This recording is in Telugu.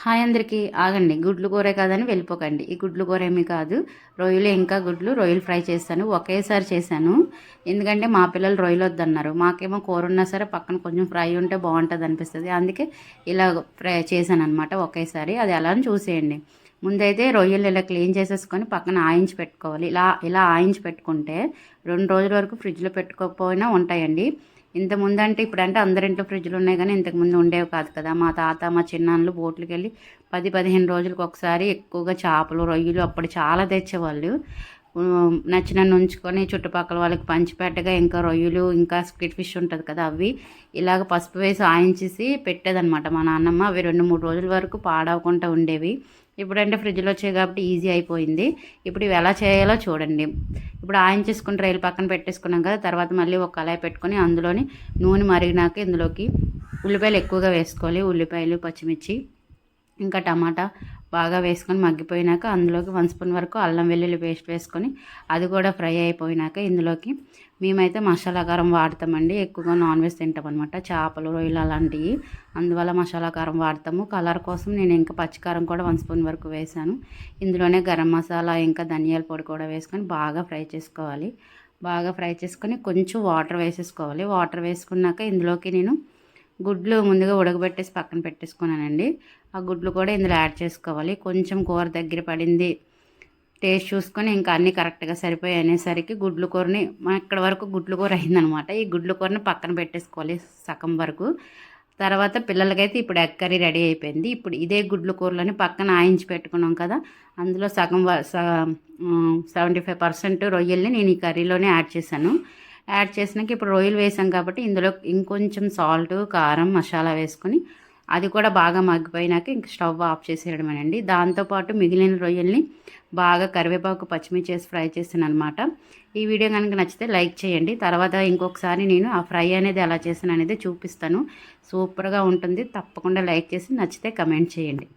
హాయ్ అందరికీ. ఆగండి, గుడ్లు కూరే కాదని వెళ్ళిపోకండి. ఈ గుడ్లు కూర ఏమీ కాదు, రొయ్యలు ఇంకా గుడ్లు రొయ్యలు ఫ్రై చేశాను. ఒకేసారి చేశాను, ఎందుకంటే మా పిల్లలు రొయ్యలు వద్దన్నారు. మాకేమో కూర ఉన్నా సరే పక్కన కొంచెం ఫ్రై ఉంటే బాగుంటుంది అనిపిస్తుంది. అందుకే ఇలా ఫ్రై చేశాను అనమాట ఒకేసారి. అది ఎలా అని చూసేయండి. ముందైతే రొయ్యలు ఇలా క్లీన్ చేసేసుకొని పక్కన ఆయించి పెట్టుకోవాలి. ఇలా ఇలా ఆయించి పెట్టుకుంటే 2 రోజుల వరకు ఫ్రిడ్జ్లో పెట్టుకోకపోయినా ఉంటాయండి. ఇంతకుముందంటే ఇప్పుడంటే అందరింట్లో ఫ్రిడ్జ్లు ఉన్నాయి, కానీ ఇంతకుముందు ఉండేవి కాదు కదా. మా తాత మా చిన్నాన్నలు బోట్లకి వెళ్ళి 10-15 రోజులకు ఒకసారి ఎక్కువగా చేపలు రొయ్యలు అప్పుడు చాలా తెచ్చేవాళ్ళు. నచ్చినన్ను ఉంచుకొని చుట్టుపక్కల వాళ్ళకి పంచిపెట్టగా ఇంకా రొయ్యలు ఇంకా స్క్విడ్ ఫిష్ ఉంటుంది కదా, అవి ఇలాగ పసుపు వేసి ఆయించేసి పెట్టేదనమాట మా నాన్నమ్మ. అవి 2-3 రోజుల వరకు పాడవకుండా ఉండేవి. ఇప్పుడంటే ఫ్రిడ్జ్లో వచ్చాయి కాబట్టి ఈజీ అయిపోయింది. ఇప్పుడు ఇవి ఎలా చేయాలో చూడండి. ఇప్పుడు ఆయించేసుకుని రైలు పక్కన పెట్టేసుకున్నాం కదా, తర్వాత మళ్ళీ ఒక కళాయి పెట్టుకొని అందులోని నూనె మరిగినాక ఇందులోకి ఉల్లిపాయలు ఎక్కువగా వేసుకోవాలి. ఉల్లిపాయలు, పచ్చిమిర్చి, ఇంకా టమాటా బాగా వేసుకొని మగ్గిపోయినాక అందులోకి 1 స్పూన్ వరకు అల్లం వెల్లుల్లి పేస్ట్ వేసుకొని అది కూడా ఫ్రై అయిపోయినాక ఇందులోకి మేమైతే మసాలా కారం వాడతామండి. ఎక్కువగా నాన్ వెజ్ తింటాం అనమాట, చేపలు రొయ్యలు అలాంటివి. అందువల్ల మసాలా కారం వాడతాము. కలర్ కోసం నేను ఇంకా పచ్చికారం కూడా 1 స్పూన్ వరకు వేసాను. ఇందులోనే గరం మసాలా ఇంకా ధనియాల పొడి కూడా వేసుకొని బాగా ఫ్రై చేసుకోవాలి. బాగా ఫ్రై చేసుకొని కొంచెం వాటర్ వేసేసుకోవాలి. వాటర్ వేసుకున్నాక ఇందులోకి నేను గుడ్లు ముందుగా ఉడకబెట్టేసి పక్కన పెట్టేసుకున్నానండి. ఆ గుడ్లు కూడా ఇందులో యాడ్ చేసుకోవాలి. కొంచెం కూర దగ్గర పడింది టేస్ట్ చూసుకొని ఇంకా అన్నీ కరెక్ట్గా సరిపోయి అనేసరికి గుడ్లు కూరని ఇక్కడ వరకు గుడ్లు కూర అయిందనమాట. ఈ గుడ్లు కూరని పక్కన పెట్టేసుకోవాలి సగం వరకు. తర్వాత పిల్లలకైతే ఇప్పుడు ఎగ్ కర్రీ రెడీ అయిపోయింది. ఇప్పుడు ఇదే గుడ్లు కూరలని పక్కన ఆయించి పెట్టుకున్నాం కదా, అందులో సగం 75% రొయ్యల్ని నేను ఈ కర్రీలోనే యాడ్ చేశాను. యాడ్ చేసినాక ఇప్పుడు రొయ్యలు వేసాం కాబట్టి ఇందులో ఇంకొంచెం సాల్ట్, కారం, మసాలా వేసుకొని అది కూడా బాగా మగ్గిపోయినాక ఇంక స్టవ్ ఆఫ్ చేసేయడమేనండి. దాంతోపాటు మిగిలిన రొయ్యల్ని బాగా కరివేపాకు, పచ్చిమిర్చి వేసి ఫ్రై చేసాను అనమాట. ఈ వీడియో కనుక నచ్చితే లైక్ చేయండి. తర్వాత ఇంకొకసారి నేను ఆ ఫ్రై అనేది ఎలా చేసాను అనేది చూపిస్తాను. సూపర్గా ఉంటుంది. తప్పకుండా లైక్ చేసి నచ్చితే కమెంట్ చేయండి.